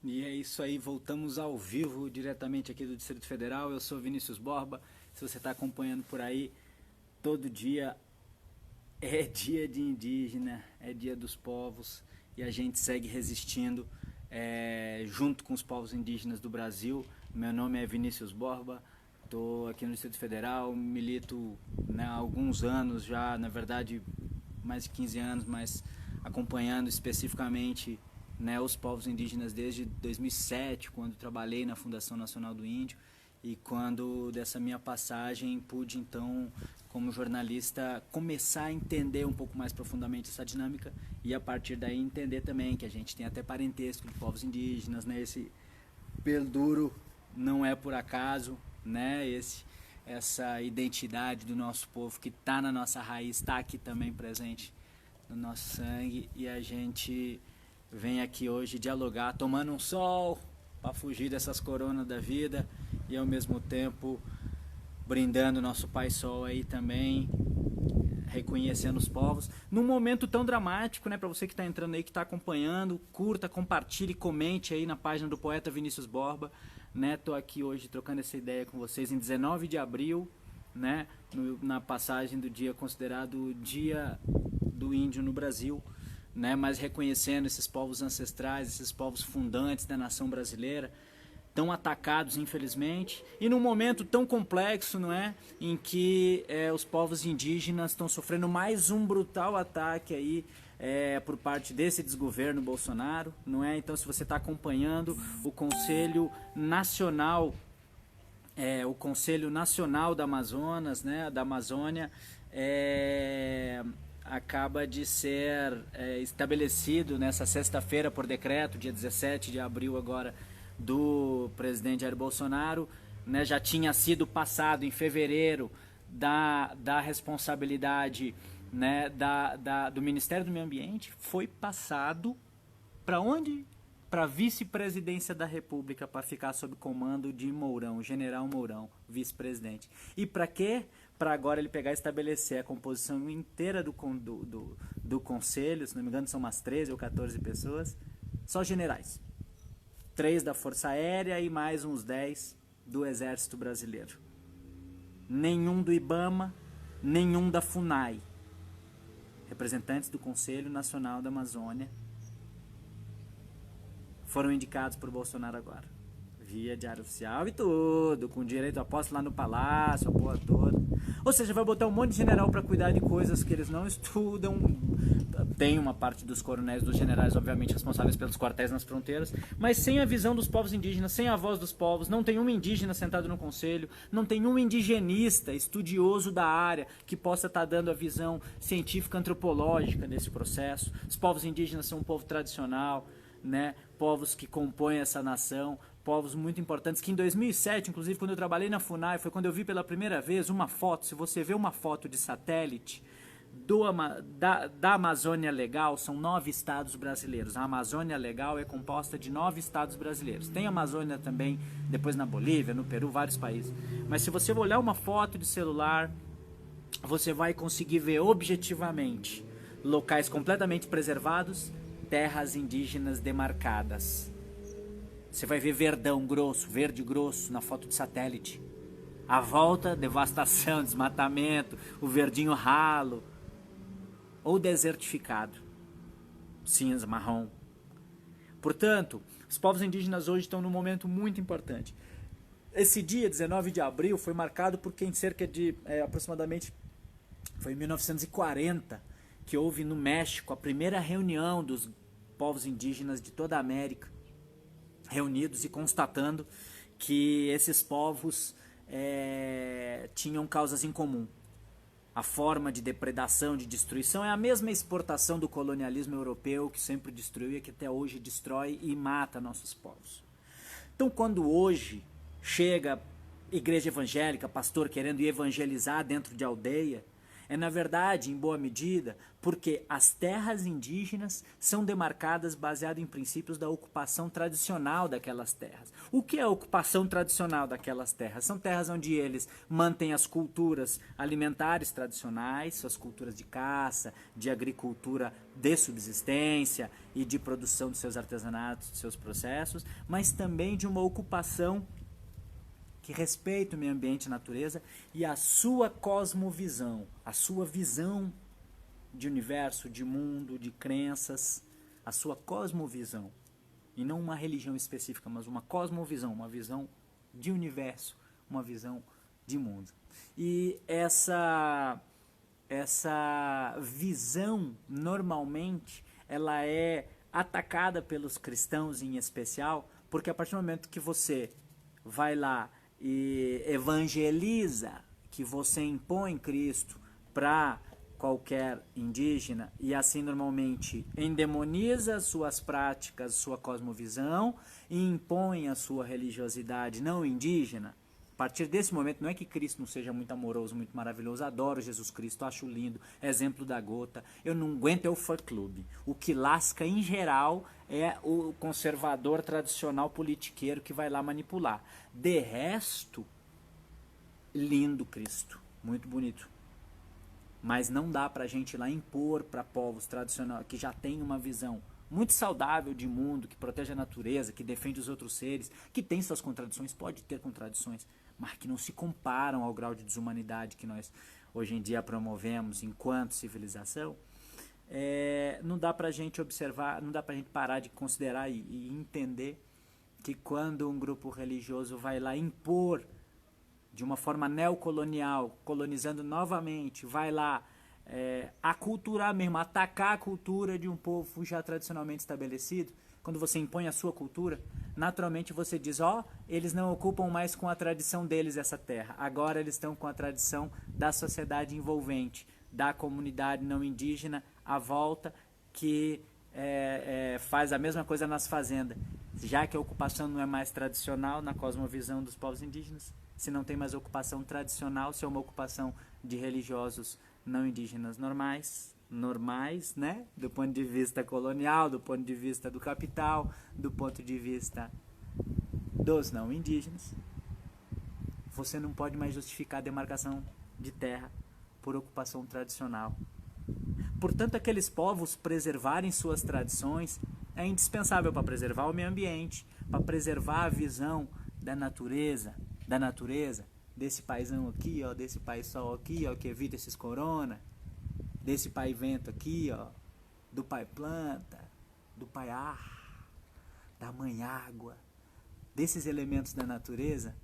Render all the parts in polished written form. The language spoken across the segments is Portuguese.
E é isso aí, voltamos ao vivo diretamente aqui do Distrito Federal. Eu sou Vinícius Borba. Se você está acompanhando por aí, todo dia é dia de indígena, é dia dos povos e a gente segue resistindo junto com os povos indígenas do Brasil. Meu nome é Vinícius Borba, estou aqui no Distrito Federal, milito, né, há alguns anos já, na verdade mais de 15 anos, mas acompanhando especificamente, né, os povos indígenas desde 2007, quando trabalhei na Fundação Nacional do Índio, e quando dessa minha passagem pude então, como jornalista, começar a entender um pouco mais profundamente essa dinâmica e a partir daí entender também que a gente tem até parentesco de povos indígenas, né? Esse perduro não é por acaso, né? Essa identidade do nosso povo que está na nossa raiz, está aqui também presente no nosso sangue, e a gente vem aqui hoje dialogar, tomando um sol para fugir dessas coronas da vida e ao mesmo tempo brindando nosso Pai Sol aí também, reconhecendo os povos, num momento tão dramático, né, para você que está entrando aí, que está acompanhando, curta, compartilhe, comente aí na página do poeta Vinícius Borba, né, tô aqui hoje trocando essa ideia com vocês em 19 de abril, né, na passagem do dia considerado o Dia do Índio no Brasil, né, mas reconhecendo esses povos ancestrais, esses povos fundantes da nação brasileira, tão atacados, infelizmente, e num momento tão complexo, não é, em que os povos indígenas estão sofrendo mais um brutal ataque aí por parte desse desgoverno Bolsonaro, não é? Então, se você está acompanhando o Conselho Nacional, o Conselho Nacional da Amazonas, né, da Amazônia, acaba de ser estabelecido nessa sexta-feira por decreto, dia 17 de abril agora, do presidente Jair Bolsonaro, né, já tinha sido passado em fevereiro da responsabilidade, né, do Ministério do Meio Ambiente, foi passado para onde? Para a vice-presidência da República, para ficar sob comando de Mourão, General Mourão, vice-presidente. E para quê? Para agora ele pegar e estabelecer a composição inteira do conselho, se não me engano são umas 13 ou 14 pessoas, só generais. 3 da Força Aérea e mais uns 10 do Exército Brasileiro. Nenhum do IBAMA, nenhum da FUNAI. Representantes do Conselho Nacional da Amazônia foram indicados por Bolsonaro agora. Via diário oficial e tudo, com direito a posse lá no palácio, a porra toda. Ou seja, vai botar um monte de general para cuidar de coisas que eles não estudam. Tem uma parte dos coronéis, dos generais, obviamente, responsáveis pelos quartéis nas fronteiras, mas sem a visão dos povos indígenas, sem a voz dos povos. Não tem um indígena sentado no conselho, não tem um indigenista, estudioso da área, que possa estar dando a visão científica, antropológica desse processo. Os povos indígenas são um povo tradicional, né? Povos que compõem essa nação, povos muito importantes, que em 2007, inclusive, quando eu trabalhei na FUNAI, foi quando eu vi pela primeira vez uma foto, se você vê uma foto de satélite da Amazônia Legal, são 9 estados brasileiros. A Amazônia Legal é composta de 9 estados brasileiros. Tem Amazônia também, depois na Bolívia, no Peru, vários países. Mas se você olhar uma foto de celular, você vai conseguir ver objetivamente locais completamente preservados, terras indígenas demarcadas. Você vai ver verdão grosso, verde grosso na foto de satélite. À volta, devastação, desmatamento, o verdinho ralo ou desertificado, cinza, marrom. Portanto, os povos indígenas hoje estão num momento muito importante. Esse dia, 19 de abril, foi marcado porque em cerca de aproximadamente, foi em 1940, que houve no México a primeira reunião dos povos indígenas de toda a América, reunidos e constatando que esses povos tinham causas em comum. A forma de depredação, de destruição é a mesma exportação do colonialismo europeu que sempre destruiu e que até hoje destrói e mata nossos povos. Então, quando hoje chega igreja evangélica, pastor querendo evangelizar dentro de aldeia, É, na verdade, em boa medida, porque as terras indígenas são demarcadas baseado em princípios da ocupação tradicional daquelas terras. O que é a ocupação tradicional daquelas terras? São terras onde eles mantêm as culturas alimentares tradicionais, suas culturas de caça, de agricultura de subsistência e de produção de seus artesanatos, de seus processos, mas também de uma ocupação que respeita o meio ambiente e a natureza e a sua cosmovisão, a sua visão de universo, de mundo, de crenças, a sua cosmovisão. E não uma religião específica, mas uma cosmovisão, uma visão de universo, uma visão de mundo. E essa visão, normalmente, ela é atacada pelos cristãos em especial, porque a partir do momento que você vai lá e evangeliza, que você impõe Cristo para qualquer indígena e assim normalmente endemoniza suas práticas, sua cosmovisão e impõe a sua religiosidade não indígena, a partir desse momento não é que Cristo não seja muito amoroso, muito maravilhoso, adoro Jesus Cristo, acho lindo, exemplo da gota, eu não aguento é o fã-clube. O que lasca em geral é o conservador tradicional politiqueiro que vai lá manipular. De resto, lindo Cristo, muito bonito. Mas não dá pra gente ir lá impor para povos tradicionais que já têm uma visão muito saudável de mundo, que protege a natureza, que defende os outros seres, que tem suas contradições, pode ter contradições, mas que não se comparam ao grau de desumanidade que nós hoje em dia promovemos enquanto civilização. Não dá pra gente observar, não dá pra gente parar de considerar e entender que quando um grupo religioso vai lá impor de uma forma neocolonial, colonizando novamente, vai lá aculturar mesmo, atacar a cultura de um povo já tradicionalmente estabelecido, quando você impõe a sua cultura, naturalmente você diz, eles não ocupam mais com a tradição deles essa terra, agora eles estão com a tradição da sociedade envolvente, da comunidade não indígena à volta, que faz a mesma coisa nas fazendas, já que a ocupação não é mais tradicional na cosmovisão dos povos indígenas, se não tem mais ocupação tradicional, se é uma ocupação de religiosos não indígenas normais, né? Do ponto de vista colonial, do ponto de vista do capital, do ponto de vista dos não indígenas, você não pode mais justificar a demarcação de terra por ocupação tradicional. Portanto, aqueles povos preservarem suas tradições é indispensável para preservar o meio ambiente, para preservar a visão da natureza, desse paizão aqui, desse pai sol aqui, que evita esses corona, desse pai vento aqui, do pai planta, do pai ar, da mãe água, desses elementos da natureza,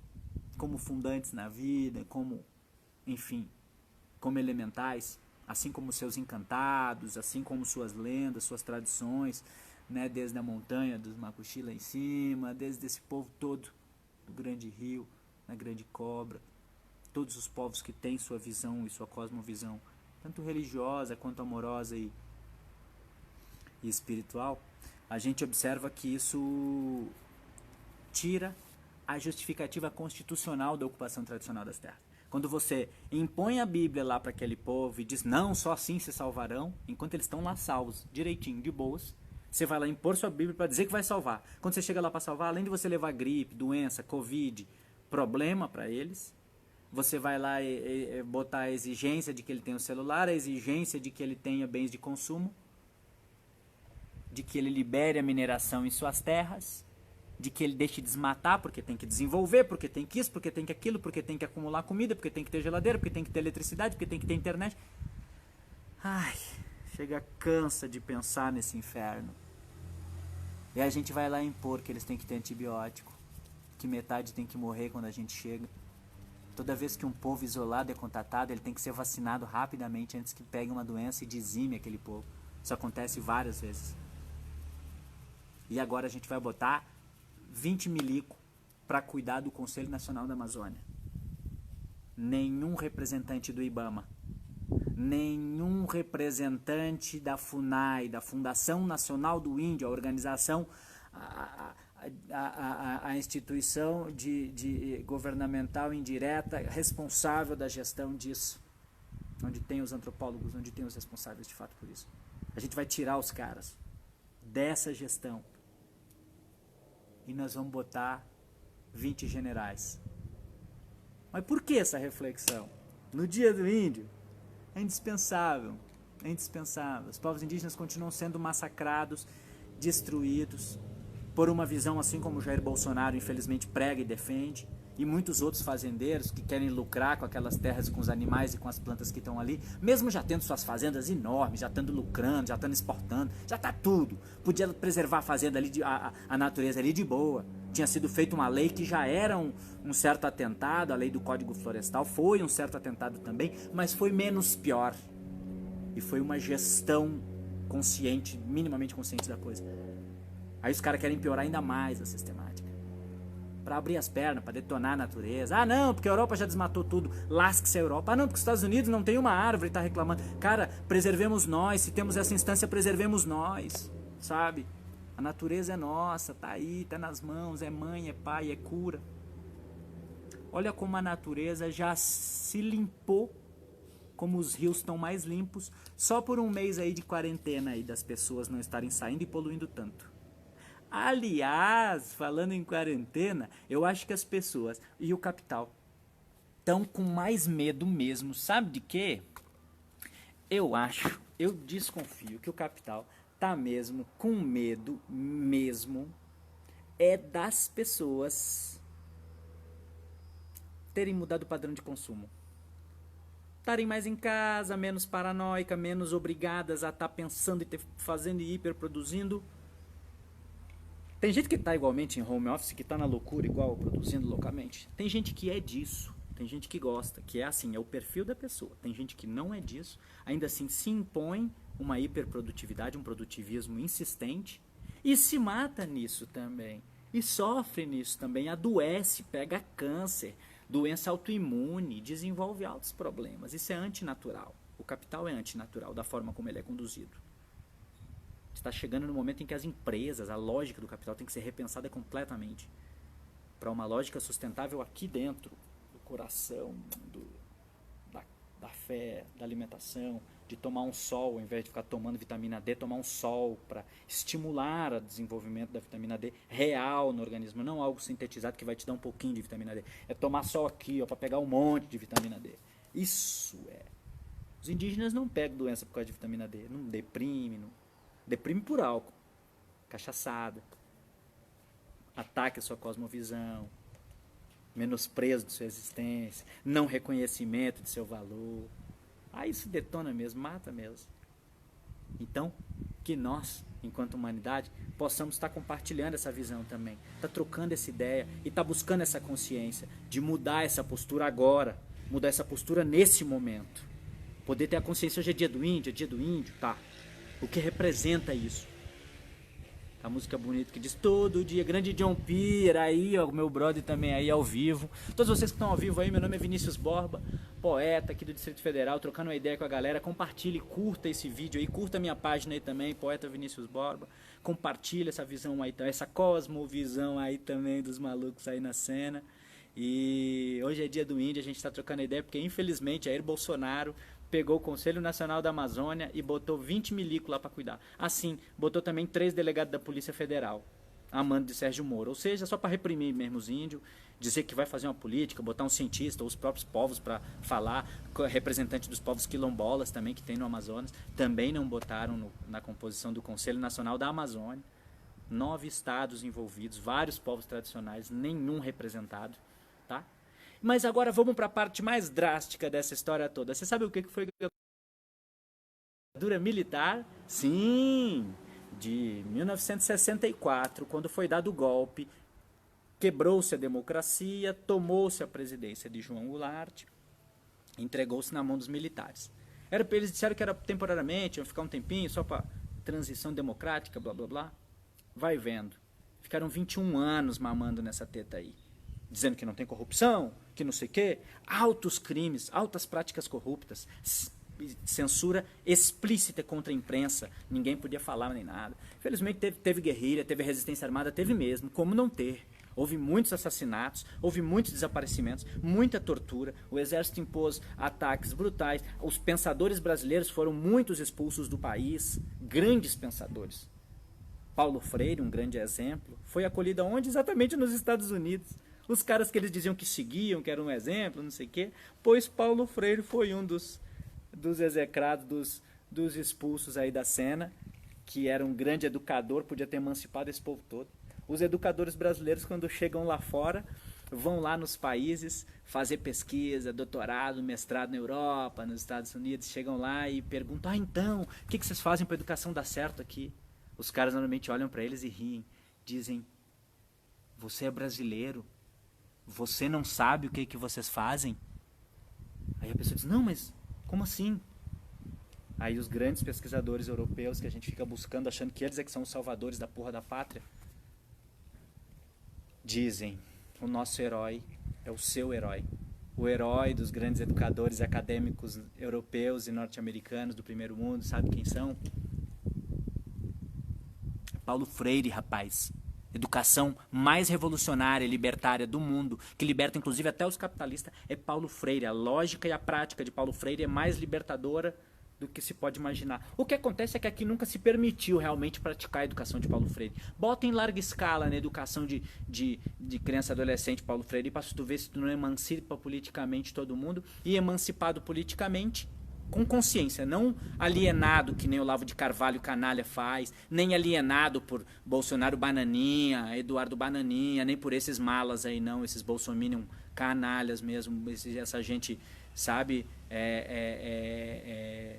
como fundantes na vida, como, enfim, como elementais, assim como seus encantados, assim como suas lendas, suas tradições, né, desde a montanha dos Macuxi lá em cima, desde esse povo todo, do grande rio, na grande cobra, todos os povos que têm sua visão e sua cosmovisão, tanto religiosa quanto amorosa e espiritual, a gente observa que isso tira a justificativa constitucional da ocupação tradicional das terras. Quando você impõe a Bíblia lá para aquele povo e diz, não, só assim se salvarão, enquanto eles estão lá salvos, direitinho, de boas, você vai lá impor sua Bíblia para dizer que vai salvar. Quando você chega lá para salvar, além de você levar gripe, doença, Covid, problema para eles, você vai lá e botar a exigência de que ele tenha o celular, a exigência de que ele tenha bens de consumo, de que ele libere a mineração em suas terras, de que ele deixe desmatar, porque tem que desenvolver, porque tem que isso, porque tem que aquilo, porque tem que acumular comida, porque tem que ter geladeira, porque tem que ter eletricidade, porque tem que ter internet. Ai, chega, cansa de pensar nesse inferno. E a gente vai lá impor que eles têm que ter antibiótico, que metade tem que morrer quando a gente chega. Toda vez que um povo isolado é contatado, ele tem que ser vacinado rapidamente antes que pegue uma doença e dizime aquele povo. Isso acontece várias vezes. E agora a gente vai botar 20 milico para cuidar do Conselho Nacional da Amazônia. Nenhum representante do IBAMA, nenhum representante da FUNAI, da Fundação Nacional do Índio, a organização, a instituição de governamental indireta responsável da gestão disso. onde tem os antropólogos, onde tem os responsáveis de fato por isso. A gente vai tirar os caras dessa gestão e nós vamos botar 20 generais. Mas por que essa reflexão? No Dia do Índio, é indispensável. É indispensável. Os povos indígenas continuam sendo massacrados, destruídos, por uma visão assim como o Jair Bolsonaro infelizmente prega e defende, e muitos outros fazendeiros que querem lucrar com aquelas terras e com os animais e com as plantas que estão ali, mesmo já tendo suas fazendas enormes, já estando lucrando, já estando exportando, já está tudo. Podia preservar a fazenda ali, a natureza ali de boa. Tinha sido feita uma lei que já era um certo atentado, a lei do Código Florestal foi um certo atentado também, mas foi menos pior. E foi uma gestão consciente, minimamente consciente da coisa. Aí os caras querem piorar ainda mais a sistemática. Para abrir as pernas, para detonar a natureza. Ah, não, porque a Europa já desmatou tudo. Lasque-se a Europa. Ah, não, porque os Estados Unidos não tem uma árvore e tá reclamando. Cara, preservemos nós. Se temos essa instância, preservemos nós. Sabe? A natureza é nossa, tá aí, tá nas mãos, é mãe, é pai, é cura. Olha como a natureza já se limpou, como os rios estão mais limpos, só por um mês aí de quarentena aí das pessoas não estarem saindo e poluindo tanto. Aliás, falando em quarentena, eu acho que as pessoas e o capital estão com mais medo mesmo, sabe de quê? Eu desconfio que o capital tá mesmo com medo mesmo é das pessoas terem mudado o padrão de consumo. Estarem mais em casa, menos paranoica, menos obrigadas a estar pensando e fazendo e hiperproduzindo. Tem gente que está igualmente em home office, que está na loucura igual, produzindo loucamente. Tem gente que é disso, tem gente que gosta, que é assim, é o perfil da pessoa. Tem gente que não é disso, ainda assim se impõe uma hiperprodutividade, um produtivismo insistente e se mata nisso também. E sofre nisso também, adoece, pega câncer, doença autoimune, desenvolve altos problemas. Isso é antinatural. O capital é antinatural da forma como ele é conduzido. Está chegando no momento em que as empresas, a lógica do capital tem que ser repensada completamente para uma lógica sustentável aqui dentro do coração, da fé, da alimentação, de tomar um sol ao invés de ficar tomando vitamina D, tomar um sol para estimular o desenvolvimento da vitamina D real no organismo, não algo sintetizado que vai te dar um pouquinho de vitamina D. É tomar sol aqui para pegar um monte de vitamina D. Isso é. Os indígenas não pegam doença por causa de vitamina D, não deprime, deprime por álcool, cachaçada, ataque a sua cosmovisão, menosprezo de sua existência, não reconhecimento de seu valor. Isso detona mesmo, mata mesmo. Então, que nós, enquanto humanidade, possamos estar compartilhando essa visão também, estar trocando essa ideia e estar buscando essa consciência de mudar essa postura agora, mudar essa postura nesse momento. Poder ter a consciência, hoje é dia do índio, tá. O que representa isso? A música bonita que diz todo dia, grande John Pira, aí, ó, meu brother também aí ao vivo. Todos vocês que estão ao vivo aí, meu nome é Vinícius Borba, poeta aqui do Distrito Federal, trocando uma ideia com a galera. Compartilhe, curta esse vídeo aí, curta a minha página aí também, poeta Vinícius Borba. Compartilha essa visão aí, essa cosmovisão aí também dos malucos aí na cena. E hoje é dia do índio, a gente está trocando ideia porque infelizmente Jair Bolsonaro pegou o Conselho Nacional da Amazônia e botou 20 milico lá para cuidar. Assim, botou também 3 delegados da Polícia Federal, a mando de Sérgio Moro. Ou seja, só para reprimir mesmo os índios, dizer que vai fazer uma política, botar um cientista, ou os próprios povos para falar, representante dos povos quilombolas também, que tem no Amazonas, também não botaram na composição do Conselho Nacional da Amazônia. 9 estados envolvidos, vários povos tradicionais, nenhum representado, tá? Mas agora vamos para a parte mais drástica dessa história toda. Você sabe o que foi a ditadura militar? Sim, de 1964, quando foi dado o golpe, quebrou-se a democracia, tomou-se a presidência de João Goulart, entregou-se na mão dos militares. Eles disseram que era temporariamente, iam ficar um tempinho só para transição democrática, blá blá blá. Vai vendo. Ficaram 21 anos mamando nessa teta aí. Dizendo que não tem corrupção, que não sei o quê, altos crimes, altas práticas corruptas, censura explícita contra a imprensa, ninguém podia falar nem nada. Infelizmente teve guerrilha, teve resistência armada, teve mesmo, como não ter. Houve muitos assassinatos, houve muitos desaparecimentos, muita tortura. O exército impôs ataques brutais. Os pensadores brasileiros foram muitos expulsos do país, grandes pensadores. Paulo Freire, um grande exemplo, foi acolhido aonde? Exatamente nos Estados Unidos. Os caras que eles diziam que seguiam, que era um exemplo, não sei o quê, pois Paulo Freire foi um dos execrados, dos expulsos aí da cena, que era um grande educador, podia ter emancipado esse povo todo. Os educadores brasileiros, quando chegam lá fora, vão lá nos países fazer pesquisa, doutorado, mestrado na Europa, nos Estados Unidos, chegam lá e perguntam, então, o que vocês fazem para a educação dar certo aqui? Os caras normalmente olham para eles e riem, dizem, você é brasileiro, você não sabe o que vocês fazem? Aí a pessoa diz, não, mas como assim? Aí os grandes pesquisadores europeus que a gente fica buscando, achando que eles é que são os salvadores da porra da pátria, dizem, o nosso herói é o seu herói. O herói dos grandes educadores acadêmicos europeus e norte-americanos do primeiro mundo, sabe quem são? Paulo Freire, rapaz. Educação mais revolucionária e libertária do mundo, que liberta inclusive até os capitalistas, é Paulo Freire. A lógica e a prática de Paulo Freire é mais libertadora do que se pode imaginar. O que acontece é que aqui nunca se permitiu realmente praticar a educação de Paulo Freire. Bota em larga escala na educação de criança e adolescente Paulo Freire, e para tu ver se tu não emancipa politicamente todo mundo, e emancipado politicamente com consciência, não alienado que nem o Olavo de Carvalho canalha faz, nem alienado por Bolsonaro Bananinha, Eduardo Bananinha, nem por esses malas aí não, esses bolsominion canalhas mesmo, essa gente, sabe,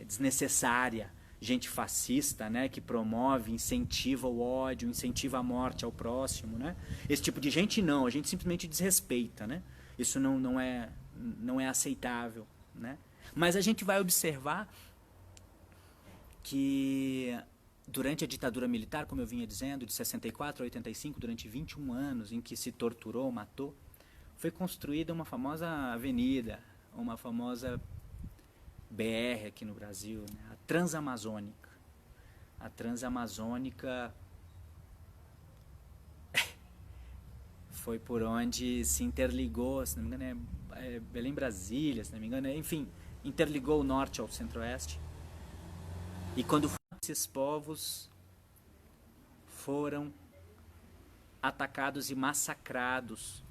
desnecessária, gente fascista, né, que promove, incentiva o ódio, incentiva a morte ao próximo, né? Esse tipo de gente não, a gente simplesmente desrespeita, né? Isso não é aceitável, né? Mas a gente vai observar que durante a ditadura militar, como eu vinha dizendo, de 64 a 85, durante 21 anos em que se torturou, matou, foi construída uma famosa avenida, uma famosa BR aqui no Brasil, né? A Transamazônica. A Transamazônica foi por onde se interligou, se não me engano é Belém Brasília, se não me engano, enfim, interligou o norte ao centro-oeste. E quando esses povos foram atacados e massacrados,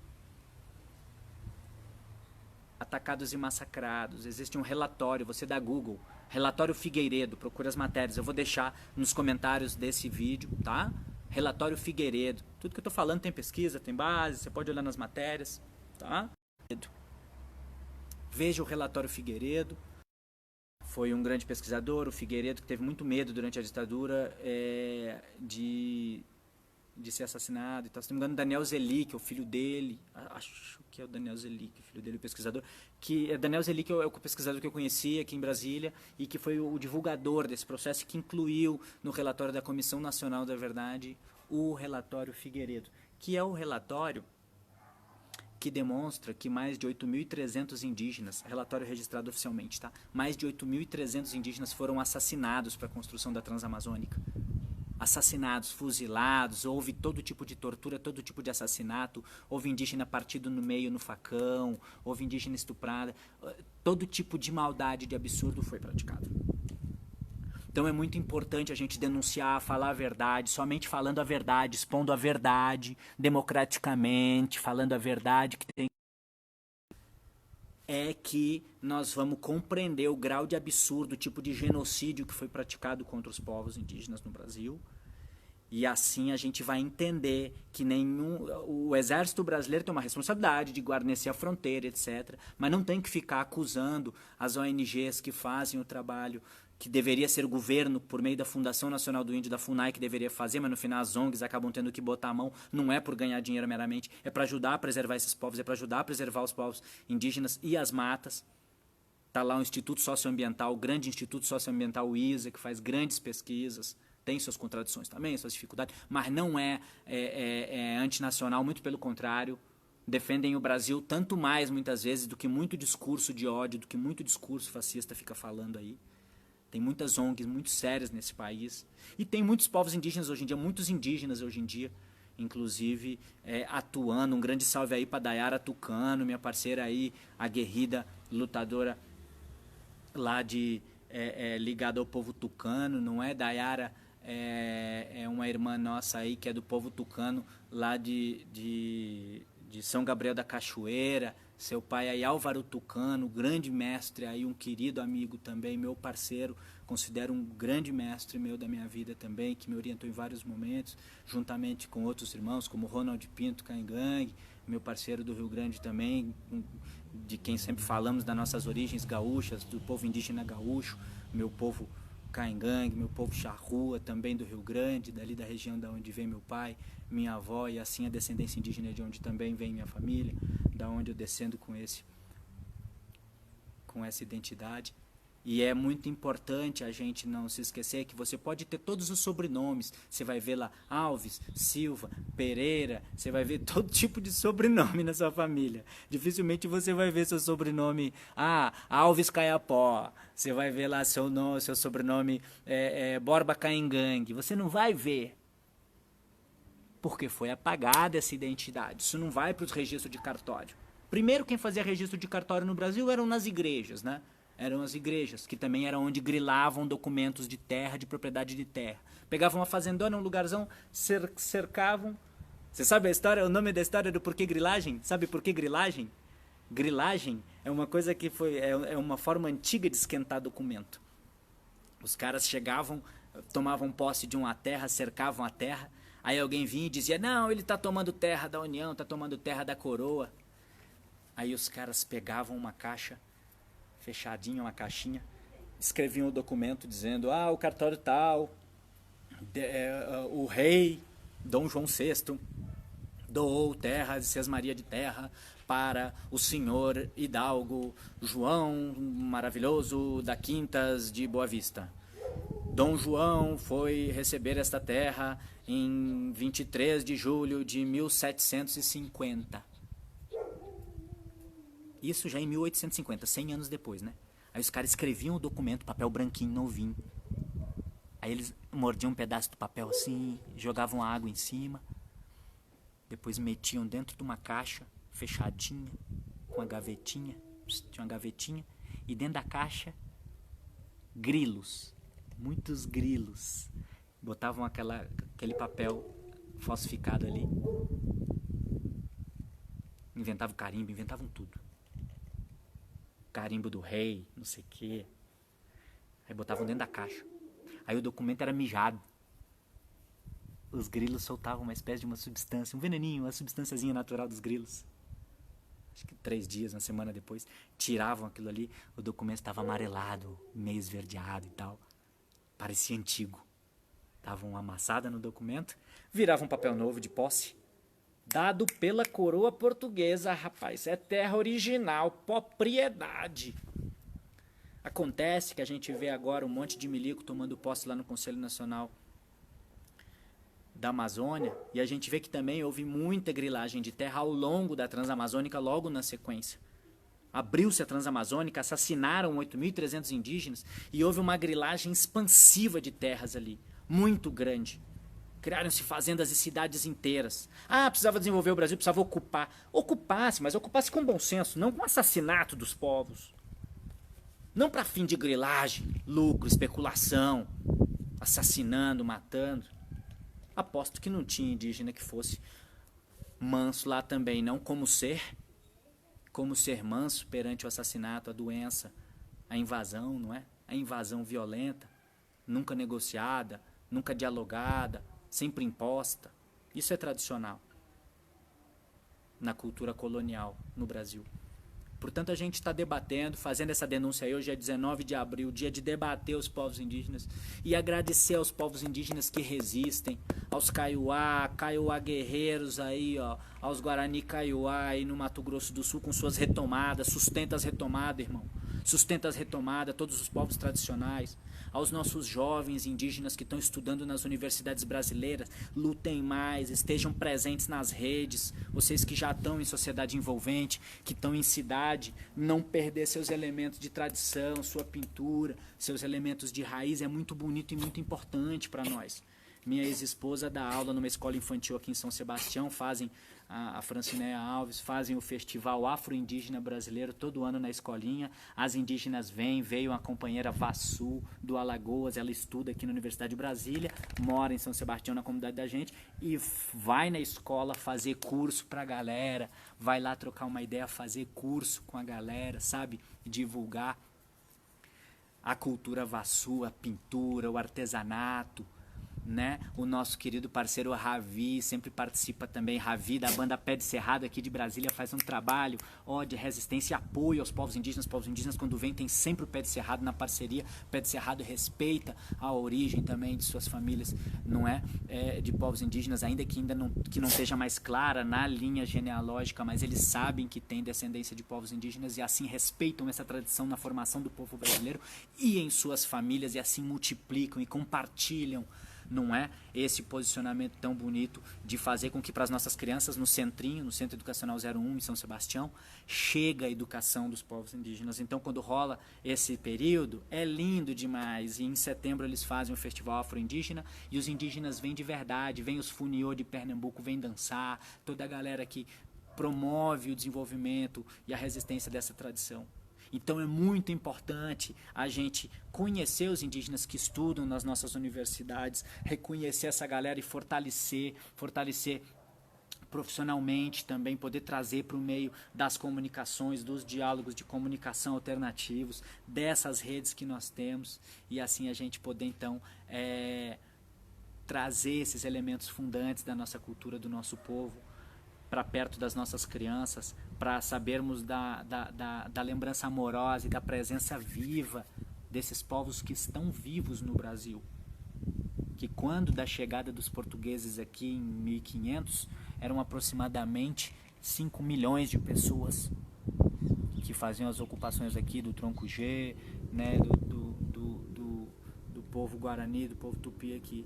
existe um relatório, você dá Google, relatório Figueiredo, procura as matérias, eu vou deixar nos comentários desse vídeo, tá? Relatório Figueiredo, tudo que eu tô falando tem pesquisa, tem base, você pode olhar nas matérias, tá? Veja o relatório Figueiredo, foi um grande pesquisador, o Figueiredo, que teve muito medo durante a ditadura de ser assassinado e tal. Se não me engano, Daniel Zelic, o filho dele, acho que é o Daniel Zelic, o filho dele, o pesquisador, que Daniel Zelic é o pesquisador que eu conheci aqui em Brasília e que foi o divulgador desse processo, que incluiu no relatório da Comissão Nacional da Verdade o relatório Figueiredo, que é o relatório que demonstra que mais de 8.300 indígenas, relatório registrado oficialmente, tá? Mais de 8.300 indígenas foram assassinados para a construção da Transamazônica. Assassinados, fuzilados, houve todo tipo de tortura, todo tipo de assassinato, houve indígena partido no meio no facão, houve indígena estuprada, todo tipo de maldade, de absurdo foi praticado. Então é muito importante a gente denunciar, falar a verdade, somente falando a verdade, expondo a verdade, democraticamente, falando a verdade que tem, é que nós vamos compreender o grau de absurdo, o tipo de genocídio que foi praticado contra os povos indígenas no Brasil. E assim a gente vai entender que o exército brasileiro tem uma responsabilidade de guarnecer a fronteira, etc. Mas não tem que ficar acusando as ONGs que fazem o trabalho que deveria ser o governo, por meio da Fundação Nacional do Índio, da FUNAI, que deveria fazer, mas no final as ONGs acabam tendo que botar a mão, não é por ganhar dinheiro meramente, é para ajudar a preservar esses povos, é para ajudar a preservar os povos indígenas e as matas. Está lá o Instituto Socioambiental, o grande Instituto Socioambiental, o ISA, que faz grandes pesquisas, tem suas contradições também, suas dificuldades, mas não é antinacional, muito pelo contrário, defendem o Brasil tanto mais, muitas vezes, do que muito discurso de ódio, do que muito discurso fascista fica falando aí. Tem muitas ONGs muito sérias nesse país. E tem muitos povos indígenas hoje em dia, muitos indígenas hoje em dia. inclusive atuando. Um grande salve aí para Dayara Tucano, minha parceira aí, aguerrida, lutadora lá ligada ao povo tucano, não é? Dayara é uma irmã nossa aí que é do povo tucano lá de São Gabriel da Cachoeira. Seu pai aí, Álvaro Tucano, grande mestre aí, um querido amigo também, meu parceiro, considero um grande mestre meu da minha vida também, que me orientou em vários momentos, juntamente com outros irmãos, como Ronald Pinto Caingangue, meu parceiro do Rio Grande também, de quem sempre falamos das nossas origens gaúchas, do povo indígena gaúcho, meu povo Caingangue, meu povo charrua, também do Rio Grande, dali da região da onde vem meu pai, minha avó, e assim a descendência indígena de onde também vem minha família, da onde eu descendo com essa identidade. E é muito importante a gente não se esquecer que você pode ter todos os sobrenomes. Você vai ver lá Alves, Silva, Pereira, você vai ver todo tipo de sobrenome na sua família. Dificilmente você vai ver seu sobrenome, Alves Caiapó. Você vai ver lá seu sobrenome Borba Caingangue. Você não vai ver. Porque foi apagada essa identidade. Isso não vai para os registros de cartório. Primeiro, quem fazia registro de cartório no Brasil eram nas igrejas, né? Eram as igrejas, que também era onde grilavam documentos de terra, de propriedade de terra. Pegavam uma fazendona, um lugarzão, cercavam. Você sabe a história, o nome da história do porquê grilagem? Sabe por que grilagem? Grilagem é uma coisa que é uma forma antiga de esquentar documento. Os caras chegavam, tomavam posse de uma terra, cercavam a terra. Aí alguém vinha e dizia, não, ele está tomando terra da União, está tomando terra da coroa. Aí os caras pegavam uma caixa, fechadinha, uma caixinha, escreviam o documento dizendo, o cartório tal, o rei Dom João VI doou terra de Sesmaria de Terra para o senhor Hidalgo João Maravilhoso da Quintas de Boa Vista. Dom João foi receber esta terra em 23 de julho de 1750. Isso já em 1850, 100 anos depois, né? Aí os caras escreviam o documento, papel branquinho, novinho. Aí eles mordiam um pedaço do papel assim, jogavam água em cima. Depois metiam dentro de uma caixa, fechadinha, com uma gavetinha. Tinha uma gavetinha. E dentro da caixa, grilos. Muitos grilos. Botavam aquele papel falsificado ali. Inventavam carimbo, inventavam tudo. Carimbo do rei, não sei o quê. Aí botavam dentro da caixa. Aí o documento era mijado. Os grilos soltavam uma espécie de uma substância, um veneninho, uma substânciazinha natural dos grilos. Acho que 3 dias, uma semana depois, tiravam aquilo ali, o documento estava amarelado, meio esverdeado e tal. Parecia antigo. Davam uma amassada no documento, viravam um papel novo de posse. Dado pela coroa portuguesa, rapaz, é terra original, propriedade. Acontece que a gente vê agora um monte de milico tomando posse lá no Conselho Nacional da Amazônia, e a gente vê que também houve muita grilagem de terra ao longo da Transamazônica, logo na sequência. Abriu-se a Transamazônica, assassinaram 8.300 indígenas e houve uma grilagem expansiva de terras ali, muito grande. Criaram-se fazendas e cidades inteiras. Precisava desenvolver o Brasil, precisava ocupar. Ocupasse, mas ocupasse com bom senso, não com assassinato dos povos. Não para fim de grilagem, lucro, especulação, assassinando, matando. Aposto que não tinha indígena que fosse manso lá também, não como ser manso perante o assassinato, a doença, a invasão, não é? A invasão violenta, nunca negociada, nunca dialogada, sempre imposta. Isso é tradicional na cultura colonial no Brasil. Portanto, a gente está debatendo, fazendo essa denúncia aí. Hoje é 19 de abril, dia de debater os povos indígenas e agradecer aos povos indígenas que resistem, aos Kaiowá guerreiros aí, aos Guarani Kaiowá aí no Mato Grosso do Sul com suas retomadas. Sustenta as retomadas, irmão. Sustenta as retomadas, todos os povos tradicionais. Aos nossos jovens indígenas que estão estudando nas universidades brasileiras, lutem mais, estejam presentes nas redes. Vocês que já estão em sociedade envolvente, que estão em cidade, não perder seus elementos de tradição, sua pintura, seus elementos de raiz, é muito bonito e muito importante para nós. Minha ex-esposa dá aula numa escola infantil aqui em São Sebastião, fazem a Francinéia Alves, fazem o Festival Afro-Indígena Brasileiro todo ano na escolinha. As indígenas veio uma companheira Vassu, do Alagoas, ela estuda aqui na Universidade de Brasília, mora em São Sebastião, na comunidade da gente, e vai na escola fazer curso pra galera, vai lá trocar uma ideia, fazer curso com a galera, sabe? Divulgar a cultura Vassu, a pintura, o artesanato, né? O nosso querido parceiro Ravi sempre participa também. Ravi, da banda Pé de Cerrado aqui de Brasília, faz um trabalho de resistência e apoio aos povos indígenas. Povos indígenas, quando vem, tem sempre o Pé de Cerrado na parceria. Pé de Cerrado respeita a origem também de suas famílias, não é? De povos indígenas, ainda que não esteja mais clara na linha genealógica, mas eles sabem que tem descendência de povos indígenas e assim respeitam essa tradição na formação do povo brasileiro e em suas famílias, e assim multiplicam e compartilham, não é? Esse posicionamento tão bonito de fazer com que para as nossas crianças no Centrinho, no Centro Educacional 01 em São Sebastião, chega a educação dos povos indígenas. Então, quando rola esse período, é lindo demais. E em setembro eles fazem o Festival Afro-Indígena e os indígenas vêm de verdade, vêm os funiô de Pernambuco, vêm dançar, toda a galera que promove o desenvolvimento e a resistência dessa tradição. Então é muito importante a gente conhecer os indígenas que estudam nas nossas universidades, reconhecer essa galera e fortalecer profissionalmente também, poder trazer para o meio das comunicações, dos diálogos de comunicação alternativos, dessas redes que nós temos, e assim a gente poder então trazer esses elementos fundantes da nossa cultura, do nosso povo, para perto das nossas crianças, para sabermos da lembrança amorosa e da presença viva desses povos que estão vivos no Brasil. Que quando da chegada dos portugueses aqui em 1500, eram aproximadamente 5 milhões de pessoas que faziam as ocupações aqui do Tronco G, né, do povo Guarani, do povo Tupi aqui.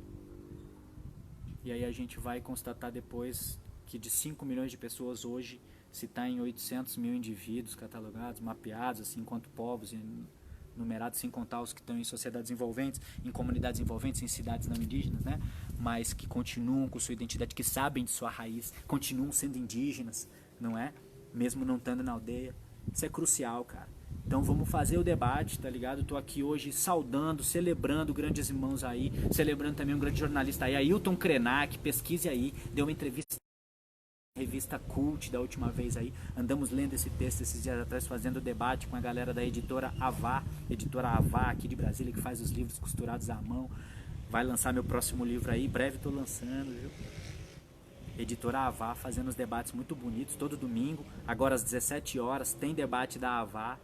E aí a gente vai constatar depois que de 5 milhões de pessoas hoje se está em 800 mil indivíduos catalogados, mapeados assim, enquanto povos, numerados, sem contar os que estão em sociedades envolventes, em comunidades envolventes, em cidades não indígenas, né? Mas que continuam com sua identidade, que sabem de sua raiz, continuam sendo indígenas, não é? Mesmo não estando na aldeia. Isso é crucial, cara. Então vamos fazer o debate, tá ligado? Eu tô aqui hoje saudando, celebrando grandes irmãos aí, celebrando também um grande jornalista aí, Ailton Krenak, pesquise aí, deu uma entrevista revista Cult da última vez aí, andamos lendo esse texto esses dias atrás, fazendo debate com a galera da editora Avá aqui de Brasília, que faz os livros costurados à mão. Vai lançar meu próximo livro aí, breve tô lançando, viu? Editora Avá, fazendo os debates muito bonitos, todo domingo, agora às 17 horas, tem debate da Avá.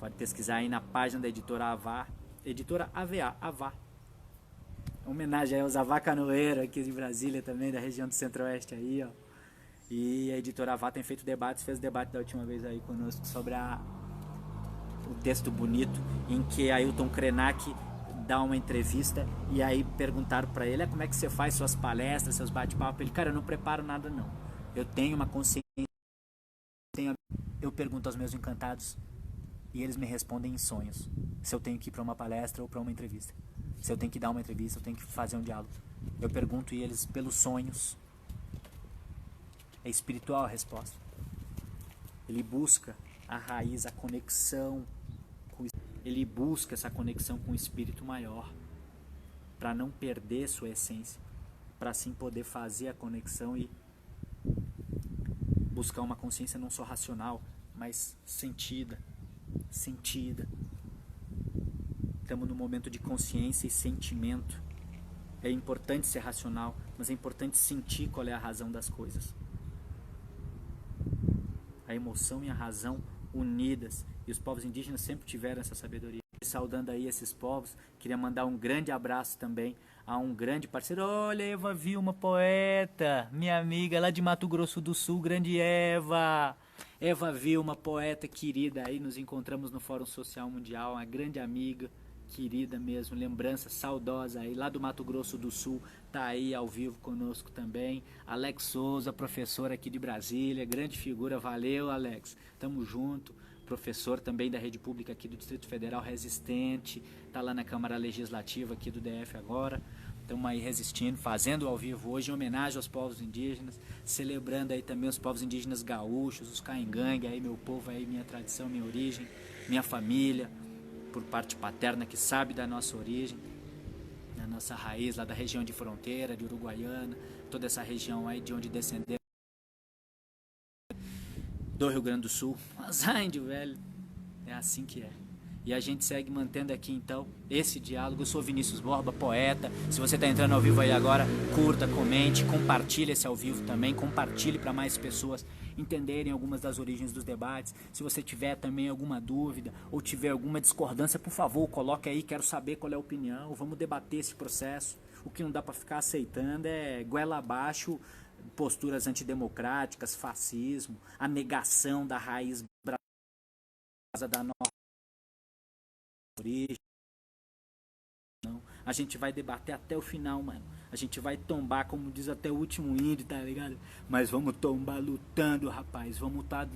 Pode pesquisar aí na página da editora Avá, editora AVA, Avá. Homenagem aí aos avacanoeiros aqui de Brasília também, da região do Centro-Oeste aí, ó. E a editora Avá tem feito debates, fez debate da última vez aí conosco sobre o texto bonito em que Ailton Krenak dá uma entrevista e aí perguntaram pra ele, como é que você faz suas palestras, seus bate-papo? Ele, cara, eu não preparo nada não. Eu tenho uma consciência, eu pergunto aos meus encantados e eles me respondem em sonhos, se eu tenho que ir pra uma palestra ou pra uma entrevista. Se eu tenho que dar uma entrevista, eu tenho que fazer um diálogo. Eu pergunto e eles, pelos sonhos, é espiritual a resposta. Ele busca a raiz, a conexão, ele busca essa conexão com o espírito maior, para não perder sua essência, para assim poder fazer a conexão e buscar uma consciência não só racional, mas sentida. Estamos num momento de consciência e sentimento. É importante ser racional, mas é importante sentir qual é a razão das coisas. A emoção e a razão unidas. E os povos indígenas sempre tiveram essa sabedoria. Saudando aí esses povos, queria mandar um grande abraço também a um grande parceiro. Olha, Eva Vilma, poeta, minha amiga lá de Mato Grosso do Sul, grande Eva. Eva Vilma, poeta querida, aí nos encontramos no Fórum Social Mundial, uma grande amiga, querida mesmo, lembrança saudosa aí, lá do Mato Grosso do Sul, tá aí ao vivo conosco também. Alex Souza, professor aqui de Brasília, grande figura, valeu Alex, tamo junto. Professor também da rede pública aqui do Distrito Federal, resistente, tá lá na Câmara Legislativa aqui do DF agora, Estamos aí resistindo, fazendo ao vivo hoje em homenagem aos povos indígenas, celebrando aí também os povos indígenas gaúchos, os caingangue, aí meu povo, aí minha tradição, minha origem, minha família, por parte paterna que sabe da nossa origem, da nossa raiz lá da região de fronteira, de Uruguaiana, toda essa região aí de onde descenderam do Rio Grande do Sul. Mas índio, velho, é assim que é. E a gente segue mantendo aqui então esse diálogo. Eu sou Vinícius Borba, poeta. Se você está entrando ao vivo aí agora, curta, comente, compartilhe esse ao vivo também, compartilhe para mais pessoas entenderem algumas das origens dos debates. Se você tiver também alguma dúvida ou tiver alguma discordância, por favor, coloque aí, quero saber qual é a opinião, vamos debater esse processo. O que não dá para ficar aceitando é goela abaixo posturas antidemocráticas, fascismo, a negação da raiz brasileira, da nossa origem. Não. A gente vai debater até o final, mano. A gente vai tombar, como diz até o último índio, tá ligado? Mas vamos tombar lutando, rapaz. Vamos estar...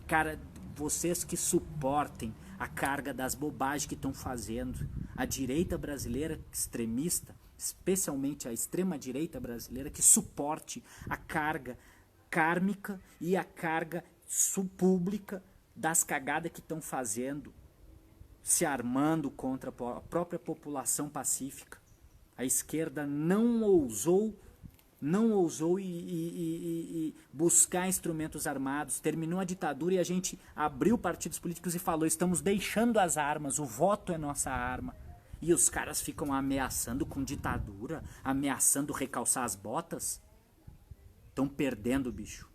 Cara, vocês que suportem a carga das bobagens que estão fazendo. A direita brasileira extremista, especialmente a extrema-direita brasileira, que suporte a carga kármica e a carga pública das cagadas que estão fazendo, se armando contra a própria população pacífica. A esquerda não ousou buscar instrumentos armados, terminou a ditadura e a gente abriu partidos políticos e falou, estamos deixando as armas, o voto é nossa arma. E os caras ficam ameaçando com ditadura, ameaçando recalçar as botas. Estão perdendo, bicho.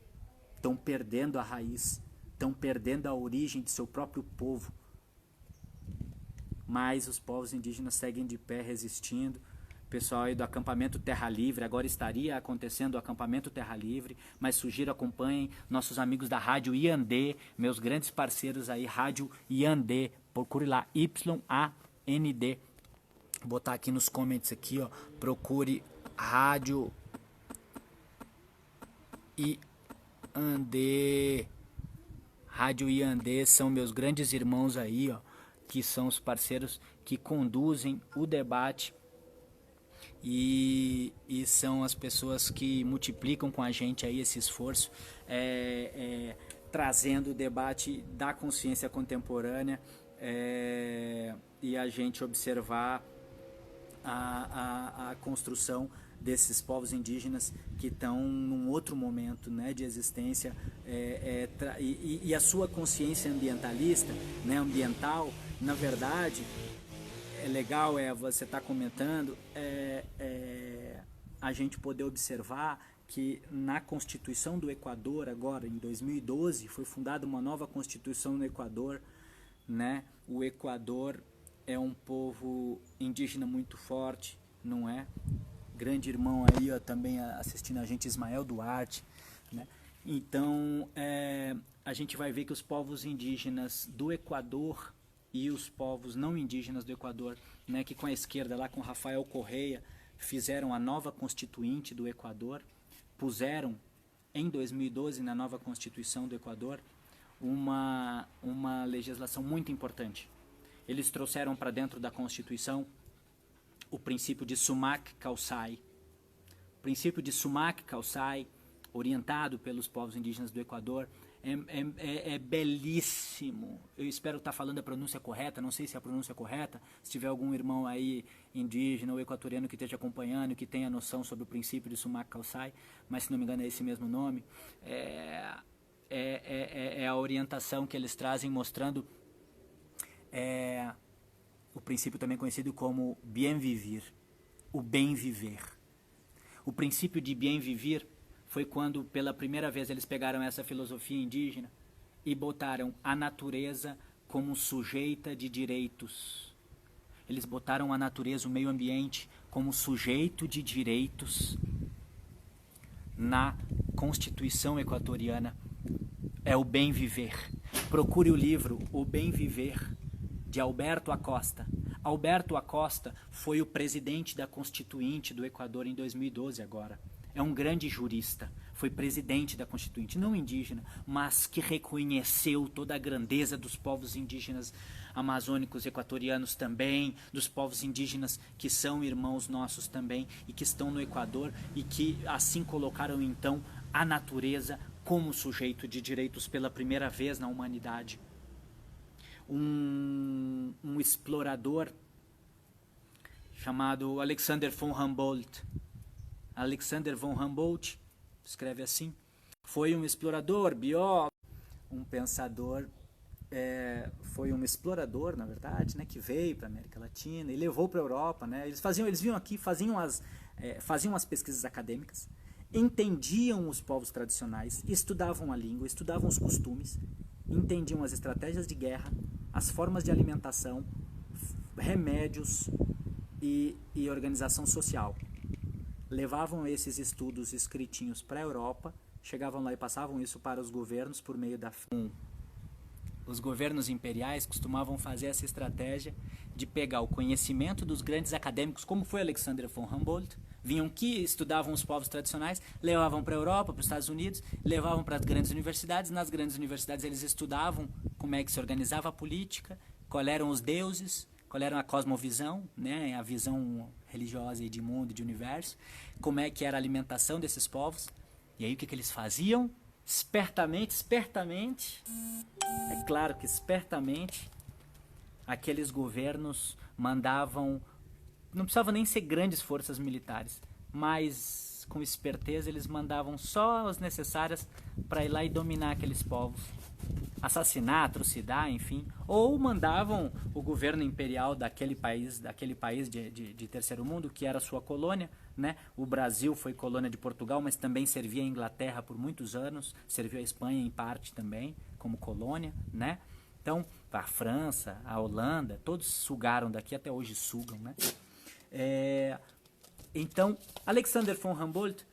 Estão perdendo a raiz. Estão perdendo a origem de seu próprio povo. Mas os povos indígenas seguem de pé, resistindo. O pessoal aí do acampamento Terra Livre, agora estaria acontecendo o acampamento Terra Livre, mas sugiro acompanhem nossos amigos da Rádio Iandê, meus grandes parceiros aí, Rádio Iandê. Procure lá, YAND. Vou botar aqui nos comments aqui, ó. Procure Rádio Iandê. Rádio Iandê são meus grandes irmãos aí, ó, que são os parceiros que conduzem o debate e são as pessoas que multiplicam com a gente aí esse esforço, trazendo o debate da consciência contemporânea e a gente observar a construção desses povos indígenas que estão num outro momento, né, de existência, e a sua consciência ambientalista, né, ambiental, na verdade, é legal você estar comentando, a gente poder observar que na Constituição do Equador, agora em 2012, foi fundada uma nova Constituição no Equador, né? O Equador é um povo indígena muito forte, não é? Grande irmão aí, ó, também assistindo a gente, Ismael Duarte, né? Então, a gente vai ver que os povos indígenas do Equador e os povos não indígenas do Equador, né, que com a esquerda, lá com Rafael Correia, fizeram a nova Constituinte do Equador, puseram em 2012 na nova Constituição do Equador uma legislação muito importante. Eles trouxeram para dentro da Constituição o princípio de Sumak Kawsay. O princípio de Sumak Kawsay, orientado pelos povos indígenas do Equador, é belíssimo. Eu espero estar falando a pronúncia correta, não sei se é a pronúncia correta. Se tiver algum irmão aí indígena ou equatoriano que esteja acompanhando, que tenha noção sobre o princípio de Sumak Kawsay, mas se não me engano é esse mesmo nome, é a orientação que eles trazem mostrando o princípio também conhecido como bien vivir, o bem viver. O princípio de bien vivir foi quando pela primeira vez eles pegaram essa filosofia indígena e botaram a natureza como sujeita de direitos. Eles botaram a natureza, o meio ambiente, como sujeito de direitos na Constituição equatoriana. É o bem viver. Procure o livro O Bem Viver, de Alberto Acosta. Alberto Acosta foi o presidente da Constituinte do Equador em 2012 agora. é um grande jurista, foi presidente da Constituinte, não indígena, mas que reconheceu toda a grandeza dos povos indígenas amazônicos, equatorianos também, dos povos indígenas que são irmãos nossos também e que estão no Equador e que assim colocaram então a natureza como sujeito de direitos pela primeira vez na humanidade. Um explorador chamado Alexander von Humboldt. Alexander von Humboldt, escreve assim, foi um explorador, biólogo, um pensador, foi um explorador, na verdade, né, que veio para a América Latina e levou para a Europa. Né, eles vinham aqui, faziam as pesquisas acadêmicas, entendiam os povos tradicionais, estudavam a língua, estudavam os costumes, entendiam as estratégias de guerra, as formas de alimentação, remédios e organização social. Levavam esses estudos escritinhos para a Europa, chegavam lá e passavam isso para os governos por meio da... Os governos imperiais costumavam fazer essa estratégia de pegar o conhecimento dos grandes acadêmicos, como foi Alexander von Humboldt, vinham aqui, estudavam os povos tradicionais, levavam para a Europa, para os Estados Unidos, levavam para as grandes universidades. Nas grandes universidades eles estudavam como é que se organizava a política, qual eram os deuses, qual era a cosmovisão, né, a visão religiosa e de mundo e de universo, como é que era a alimentação desses povos. E aí o que eles faziam? Espertamente, é claro que espertamente, aqueles governos mandavam, não precisavam nem ser grandes forças militares, mas com esperteza eles mandavam só as necessárias para ir lá e dominar aqueles povos, assassinar, atrocidar, enfim, ou mandavam o governo imperial daquele país de terceiro mundo, que era sua colônia, né? O Brasil foi colônia de Portugal, mas também servia a Inglaterra por muitos anos, serviu a Espanha em parte também, como colônia, né? Então, a França, a Holanda, todos sugaram daqui, até hoje sugam, né? Então, Alexander von Humboldt,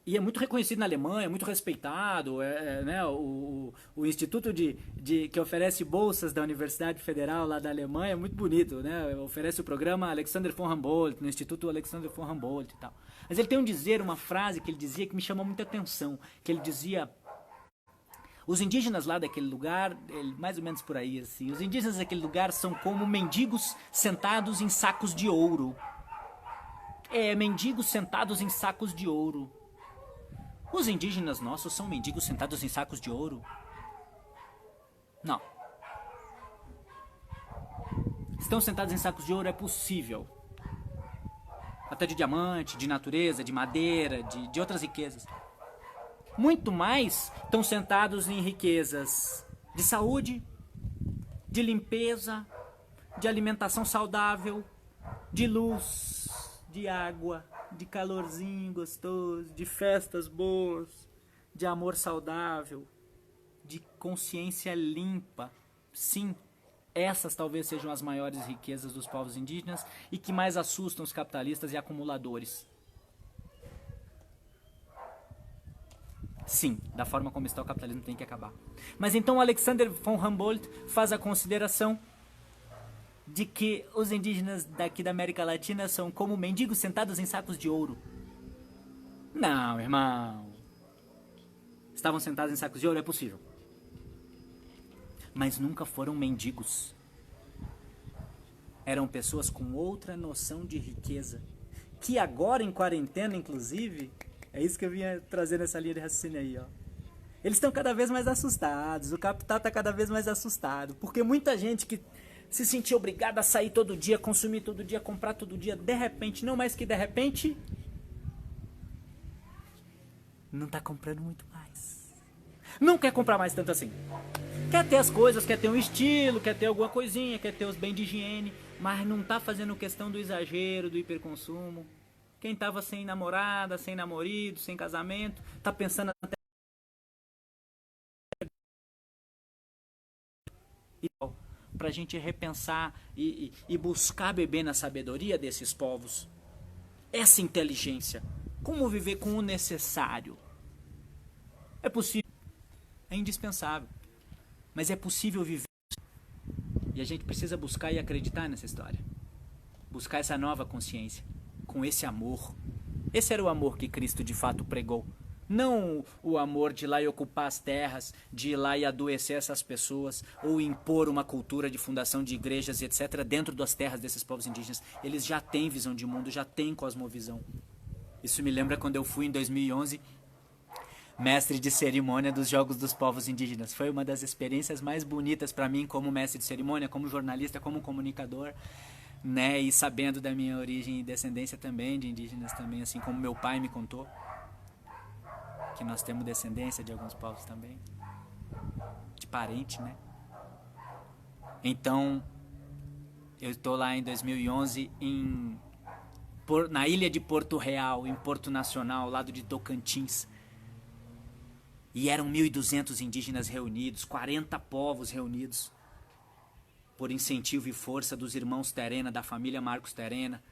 e é muito reconhecido na Alemanha, muito respeitado, né, o instituto que oferece bolsas da Universidade Federal lá da Alemanha é muito bonito, né, oferece o programa Alexander von Humboldt, no Instituto Alexander von Humboldt e tal. Mas ele tem uma frase que ele dizia que me chamou muita atenção, que ele dizia: os indígenas lá daquele lugar, mais ou menos por aí, assim, os indígenas daquele lugar são como mendigos sentados em sacos de ouro. Mendigos sentados em sacos de ouro. Os indígenas nossos são mendigos sentados em sacos de ouro? Não. Estão sentados em sacos de ouro, é possível. Até de diamante, de natureza, de madeira, de outras riquezas. Muito mais estão sentados em riquezas de saúde, de limpeza, de alimentação saudável, de luz, de água, de calorzinho gostoso, de festas boas, de amor saudável, de consciência limpa. Sim, essas talvez sejam as maiores riquezas dos povos indígenas e que mais assustam os capitalistas e acumuladores. Sim, da forma como está o capitalismo tem que acabar. Mas então Alexander von Humboldt faz a consideração de que os indígenas daqui da América Latina são como mendigos sentados em sacos de ouro. Não, irmão. Estavam sentados em sacos de ouro, é possível. Mas nunca foram mendigos. Eram pessoas com outra noção de riqueza, que agora em quarentena, inclusive, é isso que eu vinha trazer nessa linha de raciocínio aí, ó. Eles estão cada vez mais assustados, o capital está cada vez mais assustado, porque muita gente que se sentia obrigada a sair todo dia, consumir todo dia, comprar todo dia, de repente, não mais que de repente, não está comprando muito mais. Não quer comprar mais tanto assim. Quer ter as coisas, quer ter um estilo, quer ter alguma coisinha, quer ter os bens de higiene, mas não está fazendo questão do exagero, do hiperconsumo. Quem estava sem namorada, sem namorado, sem casamento, está pensando até para a gente repensar e buscar beber na sabedoria desses povos. Essa inteligência. Como viver com o necessário. É possível. É indispensável. Mas é possível viver. E a gente precisa buscar e acreditar nessa história. Buscar essa nova consciência. Com esse amor. Esse era o amor que Cristo de fato pregou. Não o amor de ir lá e ocupar as terras, de ir lá e adoecer essas pessoas, ou impor uma cultura de fundação de igrejas e etc. dentro das terras desses povos indígenas. Eles já têm visão de mundo, já têm cosmovisão. Isso me lembra quando eu fui em 2011 mestre de cerimônia dos Jogos dos Povos Indígenas. Foi uma das experiências mais bonitas para mim como mestre de cerimônia, como jornalista, como comunicador, né? E sabendo da minha origem e descendência também de indígenas também, assim como meu pai me contou, que nós temos descendência de alguns povos também, de parente, né? Então, eu estou lá em 2011 na ilha de Porto Real, em Porto Nacional, ao lado de Tocantins. E eram 1.200 indígenas reunidos, 40 povos reunidos, por incentivo e força dos irmãos Terena, da família Marcos Terena,